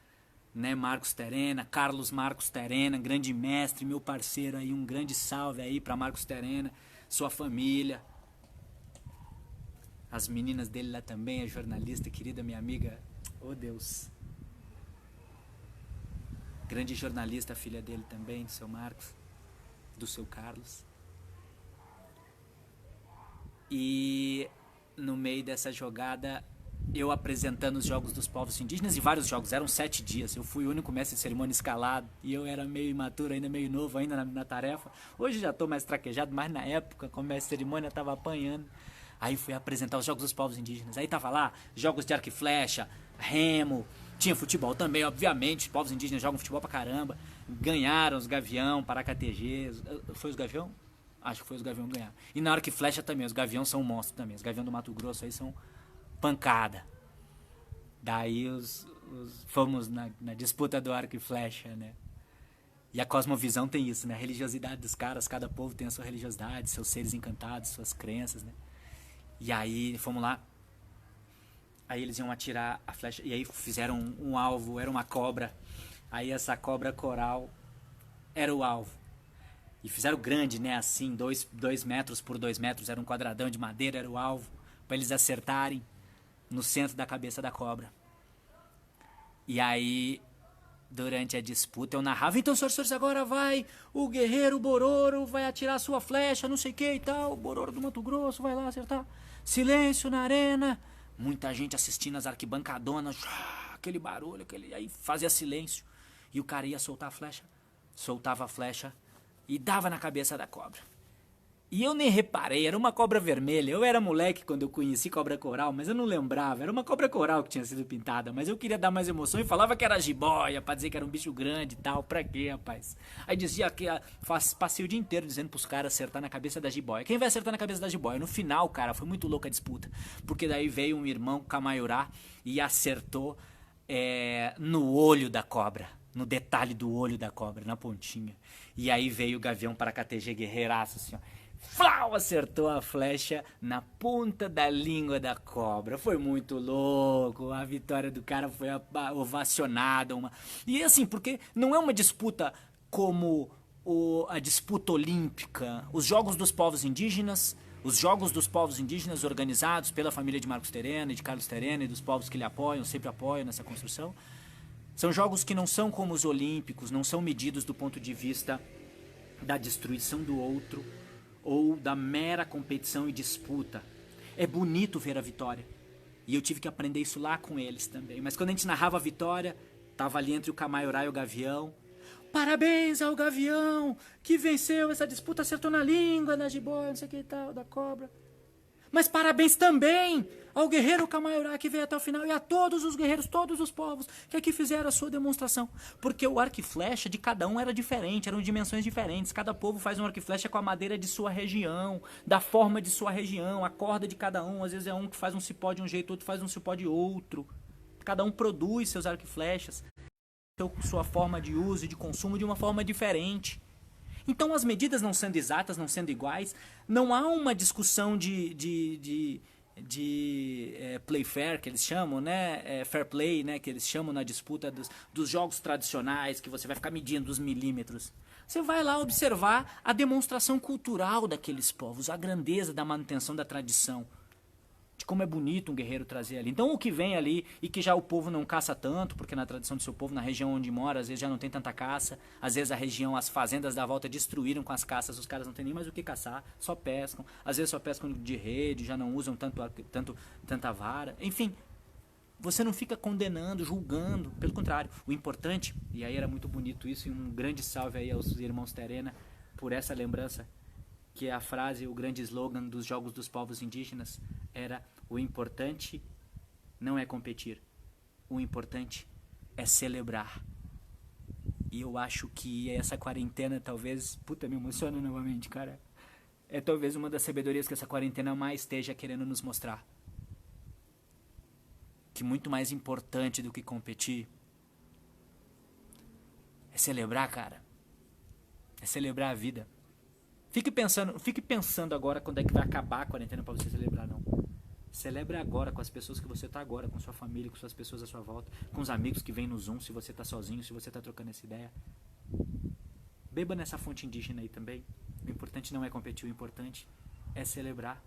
né? Marcos Terena, Carlos Marcos Terena, grande mestre, meu parceiro aí, um grande salve aí para Marcos Terena, sua família. As meninas dele lá também, a jornalista, querida minha amiga, oh Deus. Grande jornalista, a filha dele também, do seu Marcos, do seu Carlos. E no meio dessa jogada, eu apresentando os Jogos dos Povos Indígenas, e vários jogos, eram 7 dias. Eu fui o único mestre de cerimônia escalado, e eu era meio imaturo ainda, meio novo ainda na tarefa. Hoje já estou mais traquejado, mas na época, como mestre de cerimônia, estava apanhando. Aí fui apresentar os Jogos dos Povos Indígenas. Aí tava lá, jogos de arco e flecha, remo, tinha futebol também, obviamente. Os povos indígenas jogam futebol pra caramba. Ganharam os Gavião, Paracatejê. Foi os Gavião? Acho que foi os Gavião ganhar. E na arco e flecha também, os Gavião são monstros também. Os Gavião do Mato Grosso aí são pancada. Daí fomos na disputa do arco e flecha, né? E a cosmovisão tem isso, né? A religiosidade dos caras, cada povo tem a sua religiosidade, seus seres encantados, suas crenças, né? E aí fomos lá. Aí eles iam atirar a flecha. E aí fizeram um alvo, era uma cobra. Aí essa cobra coral era o alvo. E fizeram grande, né? Assim, 2 metros por 2 metros. Era um quadradão de madeira, era o alvo. Pra eles acertarem no centro da cabeça da cobra. E aí, durante a disputa, eu narrava: então, senhores, agora vai o guerreiro Bororo, vai atirar a sua flecha, não sei o que e tal. O Bororo do Mato Grosso vai lá acertar. Silêncio na arena. Muita gente assistindo as arquibancadonas. Aquele barulho, aí fazia silêncio. E o cara ia soltar a flecha. Soltava a flecha e dava na cabeça da cobra. E eu nem reparei, era uma cobra vermelha. Eu era moleque quando eu conheci cobra coral, mas eu não lembrava. Era uma cobra coral que tinha sido pintada, mas eu queria dar mais emoção e falava que era jiboia, pra dizer que era um bicho grande e tal. Pra quê, rapaz? Aí dizia que passei o dia inteiro dizendo pros caras acertar na cabeça da jiboia. Quem vai acertar na cabeça da jiboia? No final, cara, foi muito louca a disputa. Porque daí veio um irmão Camaiurá e acertou no olho da cobra. No detalhe do olho da cobra, na pontinha. E aí veio o Gavião Paracatejê guerreiraço, assim, ó. Flau, acertou a flecha na ponta da língua da cobra. Foi muito louco. A vitória do cara foi ovacionada. E assim, porque não é uma disputa como a disputa olímpica. Os Jogos dos Povos Indígenas, organizados pela família de Marcos Terena e de Carlos Terena e dos povos que lhe apoiam, sempre apoiam nessa construção, são jogos que não são como os olímpicos, não são medidos do ponto de vista da destruição do outro ou da mera competição e disputa. É bonito ver a vitória. E eu tive que aprender isso lá com eles também. Mas quando a gente narrava a vitória, tava ali entre o Camaiurá e o Gavião. Parabéns ao Gavião, que venceu essa disputa, acertou na língua, na jiboia, não sei o que e tal, da cobra. Mas parabéns também ao guerreiro Camaiurá que veio até o final e a todos os guerreiros, todos os povos que aqui fizeram a sua demonstração. Porque o arco e flecha de cada um era diferente, eram dimensões diferentes. Cada povo faz um arco e flecha com a madeira de sua região, da forma de sua região, a corda de cada um. Às vezes é um que faz um cipó de um jeito, outro faz um cipó de outro. Cada um produz seus arco e flechas, sua forma de uso e de consumo de uma forma diferente. Então, as medidas não sendo exatas, não sendo iguais, não há uma discussão de play fair, que eles chamam, né? Fair play, né? Que eles chamam na disputa dos jogos tradicionais, que você vai ficar medindo os milímetros. Você vai lá observar a demonstração cultural daqueles povos, a grandeza da manutenção da tradição. de como é bonito um guerreiro trazer ali. Então o que vem ali e que já o povo não caça tanto, porque na tradição do seu povo, na região onde mora, às vezes já não tem tanta caça, às vezes a região, as fazendas da volta destruíram com as caças, os caras não tem nem mais o que caçar, só pescam, às vezes só pescam de rede, já não usam tanta vara, enfim. Você não fica condenando, julgando, pelo contrário. O importante, e aí era muito bonito isso, e um grande salve aí aos irmãos Terena por essa lembrança, que a frase, o grande slogan dos Jogos dos Povos Indígenas era: o importante não é competir, o importante é celebrar. E eu acho que essa quarentena talvez, puta, me emociona novamente, cara. É talvez uma das sabedorias que essa quarentena mais esteja querendo nos mostrar. Que muito mais importante do que competir é celebrar, cara. É celebrar a vida. Fique pensando agora quando é que vai acabar a quarentena pra você celebrar, não. Celebre agora com as pessoas que você tá agora, com sua família, com suas pessoas à sua volta, com os amigos que vêm no Zoom, se você tá sozinho, se você tá trocando essa ideia. Beba nessa fonte indígena aí também. O importante não é competir, o importante é celebrar.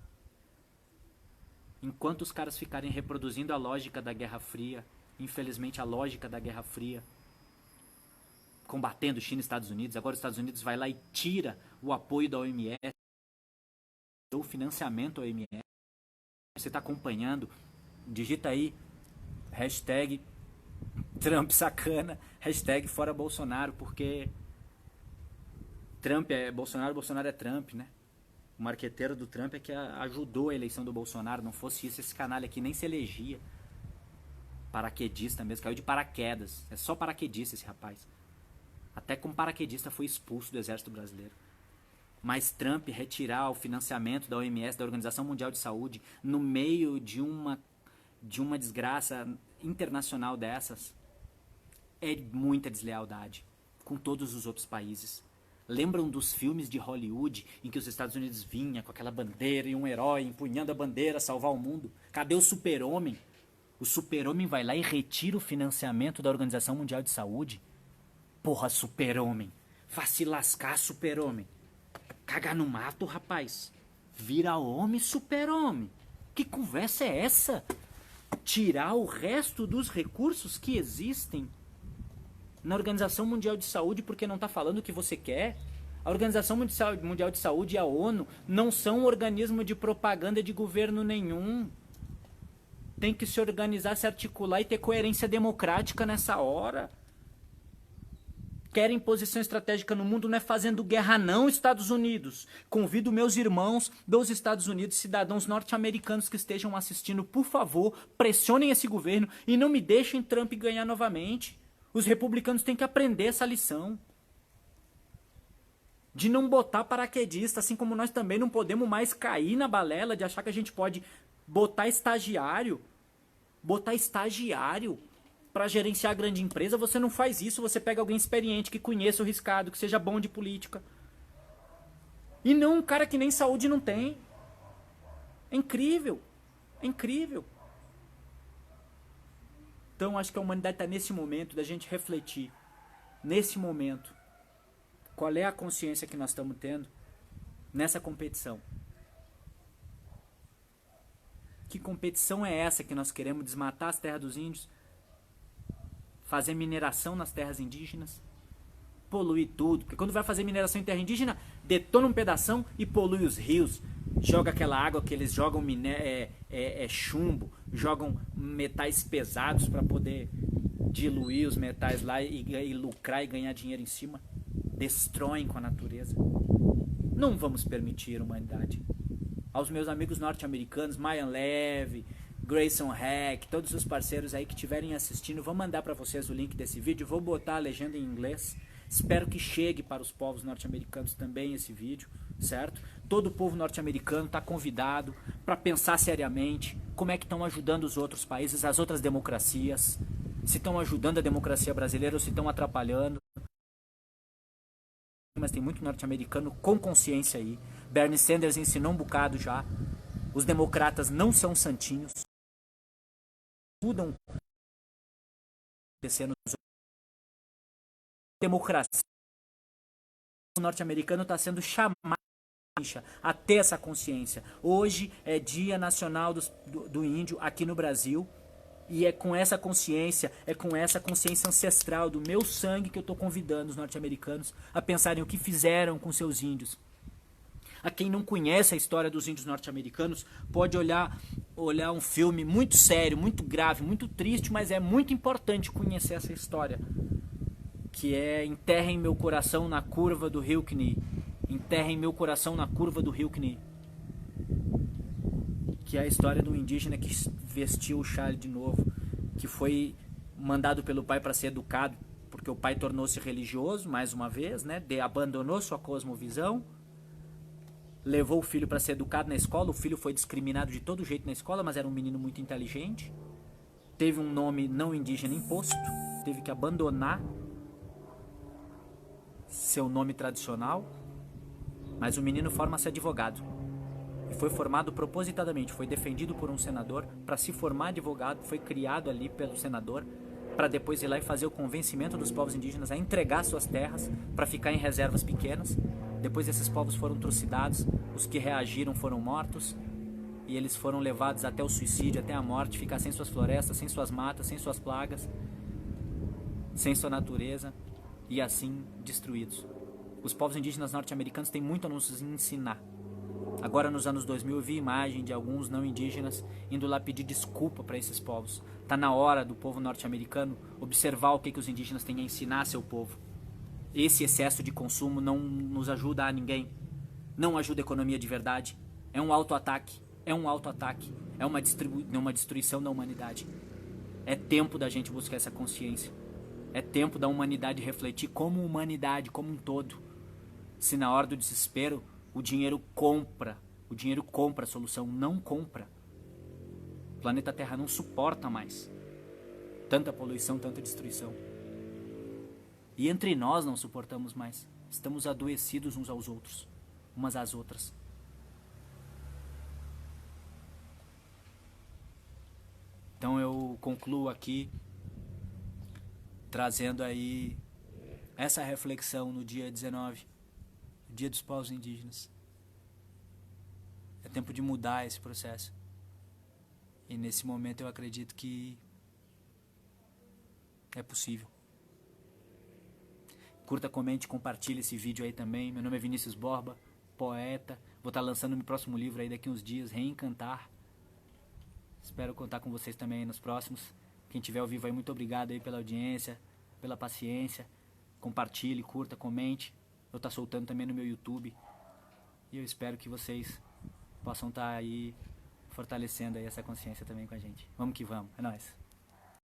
Enquanto os caras ficarem reproduzindo a lógica da Guerra Fria, infelizmente a lógica da Guerra Fria, combatendo China e Estados Unidos, agora os Estados Unidos vai lá e tira o apoio da OMS, o financiamento à OMS. Você está acompanhando, digita aí, hashtag Trump sacana, hashtag fora Bolsonaro, porque Trump é Bolsonaro, Bolsonaro é Trump, né? O marqueteiro do Trump é que ajudou a eleição do Bolsonaro. Não fosse isso, esse canalha aqui nem se elegia. Paraquedista mesmo, caiu de paraquedas. É só paraquedista esse rapaz. Até como paraquedista foi expulso do exército brasileiro. Mas Trump retirar o financiamento da OMS, da Organização Mundial de Saúde, no meio de uma desgraça internacional dessas, é muita deslealdade com todos os outros países. Lembram dos filmes de Hollywood em que os Estados Unidos vinha com aquela bandeira e um herói empunhando a bandeira salvar o mundo? Cadê o super-homem? O super-homem vai lá e retira o financiamento da Organização Mundial de Saúde? Porra, super-homem. Vá se lascar, super-homem. Cagar no mato, rapaz. Vira homem, super-homem. Que conversa é essa? Tirar o resto dos recursos que existem na Organização Mundial de Saúde porque não está falando o que você quer? A Organização Mundial de Saúde e a ONU não são um organismo de propaganda de governo nenhum. Tem que se organizar, se articular e ter coerência democrática nessa hora. Querem posição estratégica no mundo, não é fazendo guerra não, Estados Unidos. Convido meus irmãos dos Estados Unidos, cidadãos norte-americanos que estejam assistindo, por favor, pressionem esse governo e não me deixem Trump ganhar novamente. Os republicanos têm que aprender essa lição. De não botar paraquedista, assim como nós também não podemos mais cair na balela de achar que a gente pode botar estagiário para gerenciar a grande empresa. Você não faz isso, você pega alguém experiente, que conheça o riscado, que seja bom de política. E não um cara que nem saúde não tem. É incrível. É incrível. Então acho que a humanidade está nesse momento da gente refletir. Nesse momento. Qual é a consciência que nós estamos tendo nessa competição? Que competição é essa que nós queremos desmatar as terras dos índios? Fazer mineração nas terras indígenas? Poluir tudo. Porque quando vai fazer mineração em terra indígena, detona um pedação e polui os rios. Joga aquela água que eles jogam chumbo, jogam metais pesados para poder diluir os metais lá e lucrar e ganhar dinheiro em cima. Destroem com a natureza. Não vamos permitir, humanidade. Aos meus amigos norte-americanos, Mayan Levy, Grayson Heck, todos os parceiros aí que estiverem assistindo, vou mandar para vocês o link desse vídeo, vou botar a legenda em inglês. Espero que chegue para os povos norte-americanos também esse vídeo, certo? Todo o povo norte-americano está convidado para pensar seriamente como é que estão ajudando os outros países, as outras democracias, se estão ajudando a democracia brasileira ou se estão atrapalhando. Mas tem muito norte-americano com consciência aí. Bernie Sanders ensinou um bocado já. Os democratas não são santinhos. Mudam acontecendo. Democracia. O norte-americano está sendo chamado a ter essa consciência. Hoje é Dia Nacional do Índio aqui no Brasil. E é com essa consciência ancestral do meu sangue que eu estou convidando os norte-americanos a pensarem o que fizeram com seus índios. A quem não conhece a história dos índios norte-americanos pode olhar um filme muito sério, muito grave, muito triste, mas é muito importante conhecer essa história. Que é Enterrem Meu Coração na Curva do Rio Kni. Enterrem Meu Coração na Curva do Rio Kni. Que é a história do indígena que vestiu o chale de novo, que foi mandado pelo pai para ser educado, porque o pai tornou-se religioso, mais uma vez, né? Abandonou sua cosmovisão, levou o filho para ser educado na escola, o filho foi discriminado de todo jeito na escola, mas era um menino muito inteligente, teve um nome não indígena imposto, teve que abandonar seu nome tradicional, mas o menino forma-se advogado. E foi formado propositadamente, foi defendido por um senador para se formar advogado, foi criado ali pelo senador para depois ir lá e fazer o convencimento dos povos indígenas a entregar suas terras para ficar em reservas pequenas. Depois esses povos foram trucidados, os que reagiram foram mortos e eles foram levados até o suicídio, até a morte, ficar sem suas florestas, sem suas matas, sem suas plagas, sem sua natureza e assim destruídos. Os povos indígenas norte-americanos têm muito a nos ensinar. Agora nos anos 2000 eu vi imagem de alguns não indígenas indo lá pedir desculpa para esses povos. Está na hora do povo norte-americano observar o que os indígenas têm a ensinar a seu povo. Esse excesso de consumo não nos ajuda a ninguém. Não ajuda a economia de verdade. É um autoataque. É uma destruição da humanidade. É tempo da gente buscar essa consciência. É tempo da humanidade refletir como humanidade, como um todo. Se na hora do desespero o dinheiro compra a solução, não compra. O planeta Terra não suporta mais tanta poluição, tanta destruição. E entre nós não suportamos mais. Estamos adoecidos uns aos outros, umas às outras. Então eu concluo aqui trazendo aí essa reflexão no dia 19, Dia dos Povos Indígenas. É tempo de mudar esse processo. E nesse momento eu acredito que é possível. Curta, comente, compartilhe esse vídeo aí também. Meu nome é Vinícius Borba, poeta. Vou estar lançando meu próximo livro aí daqui uns dias, Reencantar. Espero contar com vocês também aí nos próximos. Quem estiver ao vivo aí, muito obrigado aí pela audiência, pela paciência. Compartilhe, curta, comente. Eu estou soltando também no meu YouTube. E eu espero que vocês possam estar aí fortalecendo aí essa consciência também com a gente. Vamos que vamos. É nóis.